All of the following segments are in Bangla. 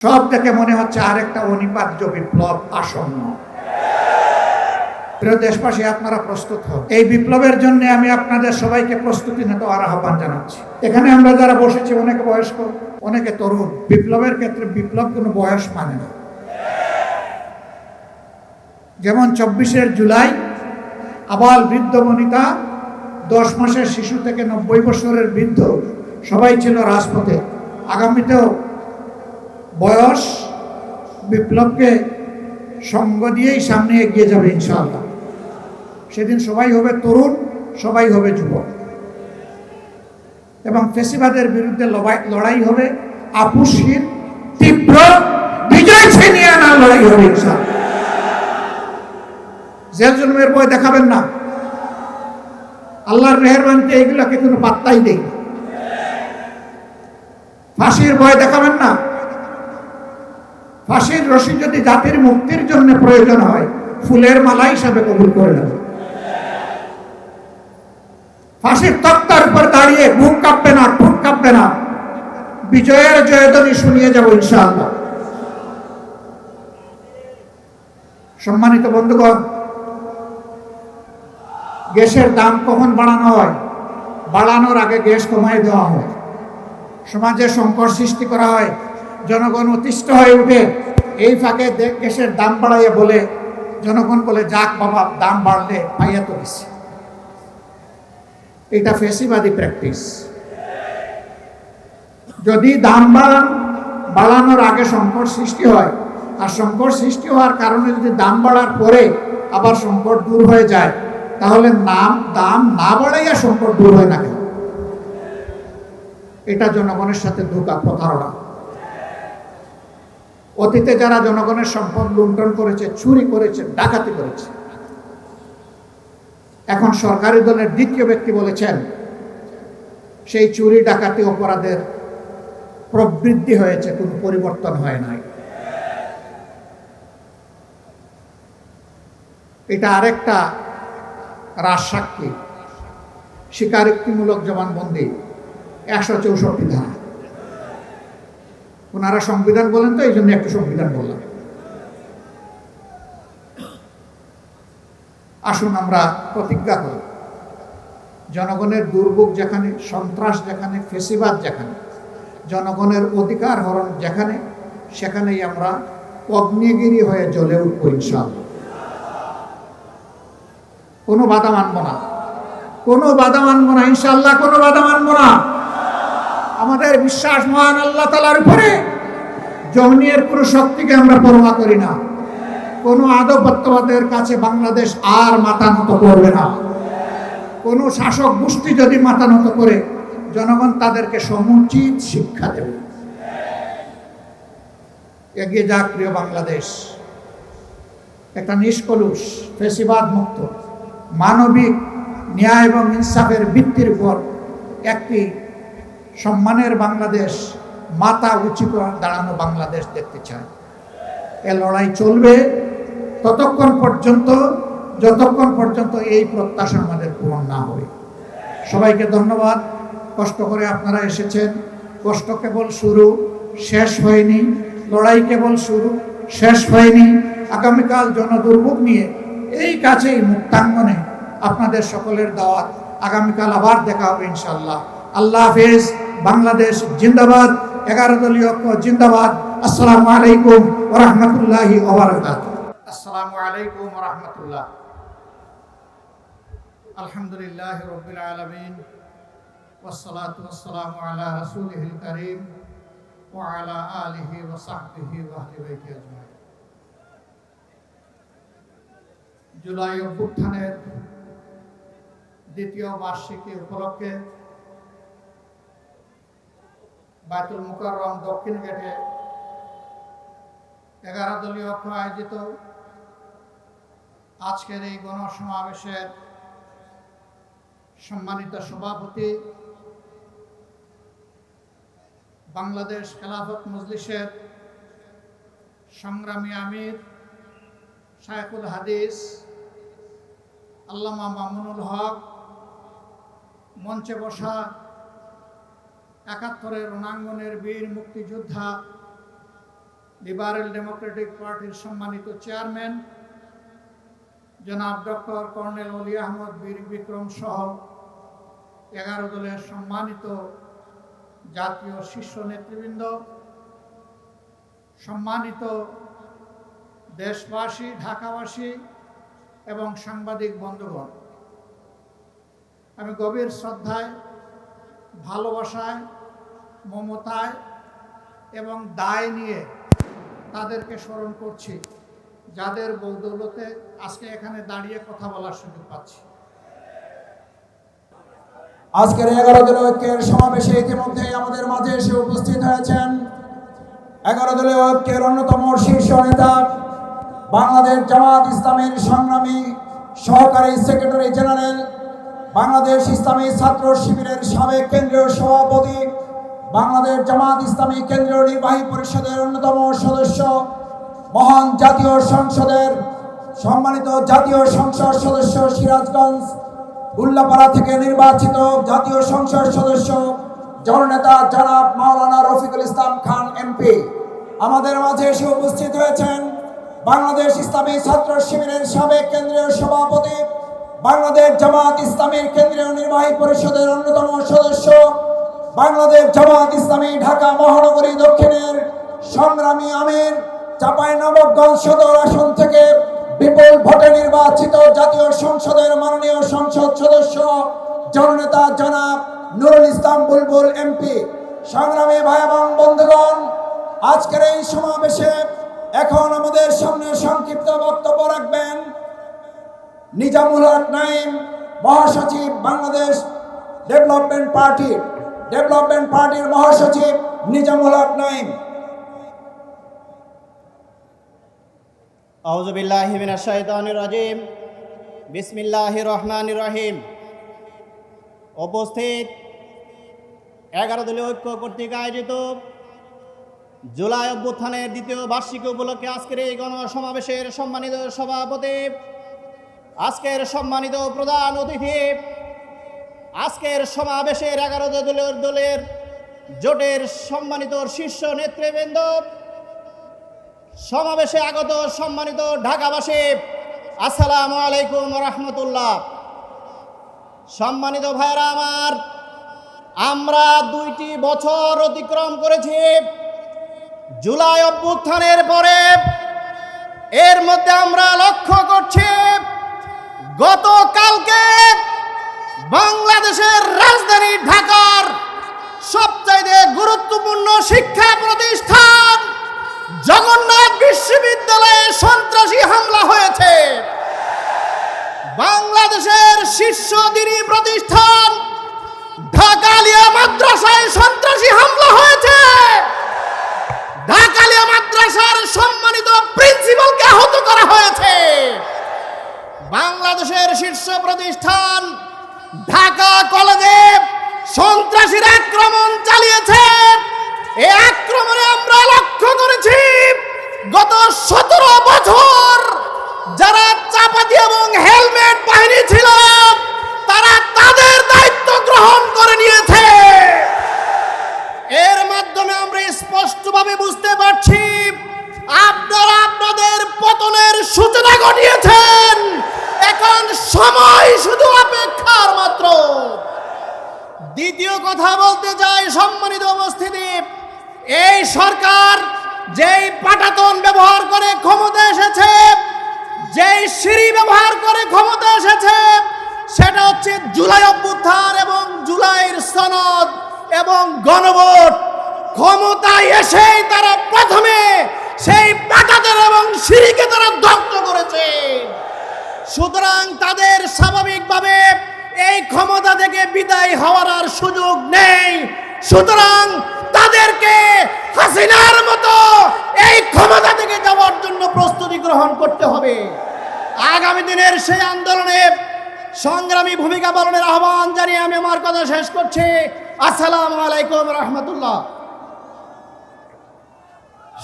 সব দেখে মনে হচ্ছে আরেকটা অনিবার্য বিপ্লব আসন্ন। প্রিয় দেশবাসী, আপনারা প্রস্তুত হন। এই বিপ্লবের জন্য আমি আপনাদের সবাইকে প্রস্তুতি নিতে আহ্বান জানাচ্ছি। এখানে আমরা যারা বসেছি, অনেকে বয়স্ক, অনেকে তরুণ। বিপ্লবের ক্ষেত্রে বিপ্লব কোনো বয়স মানে না। যেমন 24শে জুলাই আবাল বৃদ্ধ বনিতা, 10 মাসের শিশু থেকে 90 বছরের বৃদ্ধ সবাই ছিল রাজপথে। আগামীতেও বয়স বিপ্লবকে সঙ্গ দিয়েই সামনে এগিয়ে যাবে ইনশাআল্লাহ। সেদিন সবাই হবে তরুণ, সবাই হবে যুবক, এবং ফ্যাসিবাদের বিরুদ্ধে লড়াই হবে আপোষহীন, তীব্র, বিজয় ছিনিয়ে আনার লড়াই হবে ইনশাআল্লাহ। জেল জুলুমের ভয় দেখাবেন না। আল্লাহর মেহেরবানিতে এগুলোকে কোনো পাত্তাই দেই না। ফাঁসির ভয় দেখাবেন না। ফাঁসির রশি যদি জাতির মুক্তির জন্য প্রয়োজন হয়, ফুলের মালা হিসাবে কবুল করে নেব। ফাঁসির তক্তার উপর দাঁড়িয়ে বুক কাঁপবে না, ঠোঁট কাঁপবে না, বিজয়ের জয়ধ্বনি শুনিয়ে যাব ইনশাআল্লাহ। সম্মানিত বন্ধুগণ, গ্যাসের দাম কখন বাড়ানো হয়? বাড়ানোর আগে গ্যাস কমায় দেওয়া হয়। সমাজে সংকট সৃষ্টি করা হয়, জনগণ অতিষ্ঠ হয়ে উঠে। এই ফাঁকে গ্যাসের দাম বাড়াইয়া বলে, জনগণ বলে, যাক বাবা, দাম বাড়লে পাইয়া তো দিছি। এটা ফ্যাসিবাদী প্র্যাকটিস। যদি দাম বাড়ানোর আগে সংকট সৃষ্টি হয়, আর সংকট সৃষ্টি হওয়ার কারণে যদি দাম বাড়ার পরে আবার সংকট দূর হয়ে যায়, তাহলে দাম না বাড়াইয়া সংকট দূর হয় না কেন? এটা জনগণের সাথে ধোঁকা, প্রতারণা। অতীতে যারা জনগণের সম্পদ লুণ্ঠন করেছে, চুরি করেছে, ডাকাতি করেছে, এখন সরকারি দলের দ্বিতীয় ব্যক্তি বলেছেন সেই চুরি ডাকাতি অপরাধের প্রবৃদ্ধি হয়েছে, কোনো পরিবর্তন হয় নাই। এটা আরেকটা রাজসাক্ষী, স্বীকারোক্তিমূলক জবানবন্দি, 164 ধারা। ওনারা সংবিধান বলেন তো, এই জন্য একটু সংবিধান বললাম। আসুন আমরা প্রতিজ্ঞা করি, জনগণের দুর্ভোগ যেখানে, সন্ত্রাস যেখানে, ফ্যাসিবাদ যেখানে, জনগণের অধিকার হরণ যেখানে, সেখানেই আমরা অগ্নিগিরি হয়ে জ্বলে উঠব ইনশাআল্লাহ। কোনো বাধা মানব না, কোনো বাধা মানব না ইনশাআল্লাহ, কোনো বাধা মানব না। আমাদের বিশ্বাস মহান আল্লাহ তাআলার উপরে। জমিনের কোনো শক্তিকে আমরা পরোয়া করি না। কোনো আধিপত্যবাদের কাছে বাংলাদেশ আর মাথা নত করবে না। কোনো শাসক গোষ্ঠী যদি মাথা নত করে, জনগণ তাদেরকে সমুচিত শিক্ষা দেবে। এগিয়ে যাক প্রিয় বাংলাদেশ, একটা নিষ্কলুষ, ফ্যাসিবাদ মুক্ত, মানবিক, ন্যায় এবং ইনসাফের ভিত্তির উপর একটি সম্মানের বাংলাদেশ, মাথা উঁচু করে দাঁড়ানো বাংলাদেশ দেখতে চায়। এ লড়াই চলবে ততক্ষণ পর্যন্ত, যতক্ষণ পর্যন্ত এই প্রত্যাশা আমাদের পূরণ না হবে। সবাইকে ধন্যবাদ। কষ্ট করে আপনারা এসেছেন। কষ্ট কেবল শুরু, শেষ হয়নি। লড়াই কেবল শুরু, শেষ হয়নি। আগামীকাল জনদুর্ভোগ নিয়ে এই কাছেই মুক্তাঙ্গনে আপনাদের সকলের দাওয়াত। আগামীকাল আবার দেখা হবে ইনশাআল্লাহ। আল্লাহ হাফেজ। বাংলাদেশ জিন্দাবাদ। 11 দলীয় ঐক্য জিন্দাবাদ। আসসালামু আলাইকুম ওয়া রাহমাতুল্লাহি ওয়া বারাকাতুহু। আসসালামু আলাইকুম ওয়া রাহমাতুল্লাহ। আলহামদুলিল্লাহি রাব্বিল আলামিন, ওয়াসসালাতু ওয়াসসালামু আলা রাসূলিহিল কারীম ওয়া আলা আলিহি ওয়া সাহবিহি ওয়া আহলি বাইতি আজমাইন। জুলাই অভ্যুত্থানের দ্বিতীয় বার্ষিকী উপলক্ষে বায়তুল মুকাররম দক্ষিণ গেটে 11 দলীয় ঐক্য আয়োজিত আজকের এই গণসমাবেশের সম্মানিত সভাপতি, বাংলাদেশ খেলাফত মজলিসের সংগ্রামী আমির শায়খুল হাদিস আল্লামা মামুনুল হক, মঞ্চে বসা 71 রণাঙ্গনের বীর মুক্তিযোদ্ধা লিবারেল ডেমোক্রেটিক পার্টির সম্মানিত চেয়ারম্যান জনাব ডক্টর কর্নেল অলি আহমদ বীর বিক্রম সহ 11 দলের সম্মানিত জাতীয় শীর্ষ নেতৃবৃন্দ, সম্মানিত দেশবাসী, ঢাকাবাসী এবং সাংবাদিক বন্ধুগণ, আমি গভীর শ্রদ্ধায়, ভালোবাসায়, মমতায় এবং দায় নিয়ে তাদেরকে স্মরণ করছি যাদের বদৌলতে আজকে এখানে দাঁড়িয়ে কথা বলার সুযোগ পাচ্ছি। আজকের 11 দলীয় ঐক্যের সমাবেশে ইতিমধ্যে আমাদের মাঝে এসে উপস্থিত হয়েছেন 11 দলীয় ঐক্যের অন্যতম শীর্ষ নেতা, বাংলাদেশ জামাত ইসলামীর সংগ্রামী সহকারী সেক্রেটারি জেনারেল, বাংলাদেশ ইসলামী ছাত্র শিবিরের সাবেক কেন্দ্রীয় সভাপতি, বাংলাদেশ জামাত ইসলামী কেন্দ্রীয় নির্বাহী পরিষদের অন্যতম সদস্য, মহান জাতীয় সংসদের সম্মানিত জাতীয় সংসদ সদস্য, সিরাজগঞ্জ উল্লাপাড়া থেকে নির্বাচিত জাতীয় সংসদ সদস্য জননেতা জনাব মাওলানা রফিকুল ইসলাম খান এমপি, আমাদের মাঝে এসে উপস্থিত হয়েছেন বাংলাদেশ ইসলামী ছাত্র শিবিরের সাবেক কেন্দ্রীয় সভাপতি, বাংলাদেশ জামাত ইসলামীর কেন্দ্রীয় নির্বাহী পরিষদের অন্যতম সদস্য, বাংলাদেশ জামাত ইসলামী ঢাকা মহানগরী দক্ষিণের সংগ্রামী আমির, চাঁপাইনবাবগঞ্জ সদর আসন থেকে বিপুল ভোটে নির্বাচিত জাতীয় সংসদের মাননীয় সংসদ সদস্য জননেতা জনাব নুরুল ইসলাম বুলবুল এমপি। সংগ্রামী ভাই এবং বন্ধুগণ, আজকের এই সমাবেশে এখন আমাদের সামনে সংক্ষিপ্ত বক্তব্য রাখবেন নিজামুল হক নাঈম, মহাসচিব, বাংলাদেশ ডেভেলপমেন্ট পার্টির মহাসচিব নিজামুল হক নাঈম। আউযু বিল্লাহি মিনাশ শাইতানির রাজিম। বিসমিল্লাহির রহমানির রহিম। উপস্থিত 11 দলীয় ঐক্য কর্তৃক আয়োজিত জুলাই অভ্যুত্থানের দ্বিতীয় বার্ষিকী উপলক্ষে আজকের এই গণসমাবেশের সম্মানিত সভাপতি, আজকের সম্মানিত প্রধান অতিথি, আজকের সমাবেশের 11 দলের জোটের সম্মানিত শীর্ষ নেতৃবৃন্দ, সমাবেশে আগত সম্মানিত ঢাকাবাসী, আসসালামু আলাইকুম রহমতুল্লাহ। সম্মানিত ভাইরা আমার, আমরা 2টি বছর অতিক্রম করেছি জুলাই অভ্যুত্থানের পরে। এর মধ্যে আমরা লক্ষ্য করছি গতকালকে বাংলাদেশের রাজধানী ঢাকার সবচাইতে গুরুত্বপূর্ণ শিক্ষা প্রতিষ্ঠান জগন্নাথ বিশ্ববিদ্যালয়ে সন্ত্রাসী হামলা হয়েছে। বাংলাদেশের শীর্ষ দিনী প্রতিষ্ঠান ঢাকা আলিয়া মাদ্রাসায় সন্ত্রাসী হামলা হয়েছে। ঢাকা আলিয়া মাদ্রাসার সম্মানিত প্রিন্সিপালকে আহত করা হয়েছে। বাংলাদেশের শীর্ষ প্রতিষ্ঠান ঢাকা কলেজে সন্ত্রাসীর আক্রমণ চালিয়েছে। এই আক্রমণে আমরা লক্ষ্য করেছি গত 17 বছর যারা চাপাতি এবং হেলমেট বাহিনী ছিল তারা তাদের দায়িত্ব গ্রহণ করে নিয়েছে। এর মাধ্যমে আমরা স্পষ্টভাবে বুঝতে পারছি আপনারা আপনাদের পতনের সূচনা ঘটিয়েছেন। এখন সময় শুধু অপেক্ষার মাত্র। দ্বিতীয় কথা বলতে চাই, সম্মানিত উপস্থিতি, এই সরকার যেই পাটাতন ব্যবহার করে ক্ষমতা এসেছে, যেই সিঁড়ি ব্যবহার করে ক্ষমতা এসেছে, সেটা হচ্ছে জুলাই অভ্যুত্থান এবং জুলাইয়ের সনদ এবং গণভোট। ক্ষমতায় এসেই তারা প্রথমে সেই পাটাতন এবং সিঁড়িকে তারা দগ্ধ করেছে। সুতরাং তাদের স্বাভাবিকভাবে এই ক্ষমতা থেকে বিদায় হওয়ার আর সুযোগ নেই। সুতরাং তাদেরকে হাসিনার মতো এই ক্ষমতা থেকে যাওয়ার জন্য প্রস্তুতি গ্রহণ করতে হবে। আগামী দিনের সেই আন্দোলনে সংগ্রামী ভূমিকা পালনের আহ্বান জানিয়ে আমি আমার কথা শেষ করছি। আসসালামু আলাইকুম রহমতুল্লাহ।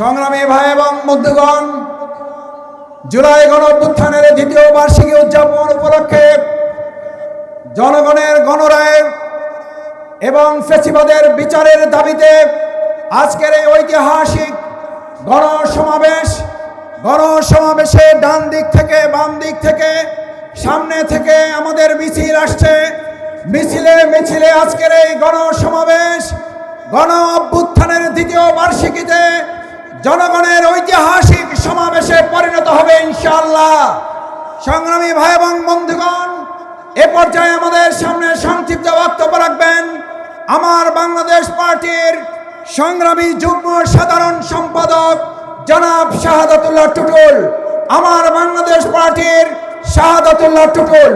সংগ্রামী ভাই এবং বন্ধুগণ, জুলাই গণঅভ্যুত্থানের দ্বিতীয় বার্ষিকী উদযাপন উপলক্ষে জনগণের গণরায়ের এবং ফ্যাসিবাদের বিচারের দাবিতে আজকের এই ঐতিহাসিক গণসমাবেশে ডান দিক থেকে বাম দিক থেকে সামনে থেকে আমাদের মিছিল আসছে। মিছিলে আজকের এই গণসমাবেশ গণ অভ্যুত্থানের দ্বিতীয় বার্ষিকীতে জনগণের ঐতিহাসিক সমাবেশে পরিণত হবে ইনশাআল্লাহ। সংগ্রামী ভাই এবং বন্ধুগণ, এ পর্যায়ে আমাদের সামনে সংক্ষিপ্ত বক্তব্য রাখবেন আমার বাংলাদেশ পার্টির সংগ্রামী যুগ্ম সাধারণ সম্পাদক জনাব শাহাদাতুল্লাহ টুটুল। আমার বাংলাদেশ পার্টির শাহাদাতুল্লাহ টুটুল।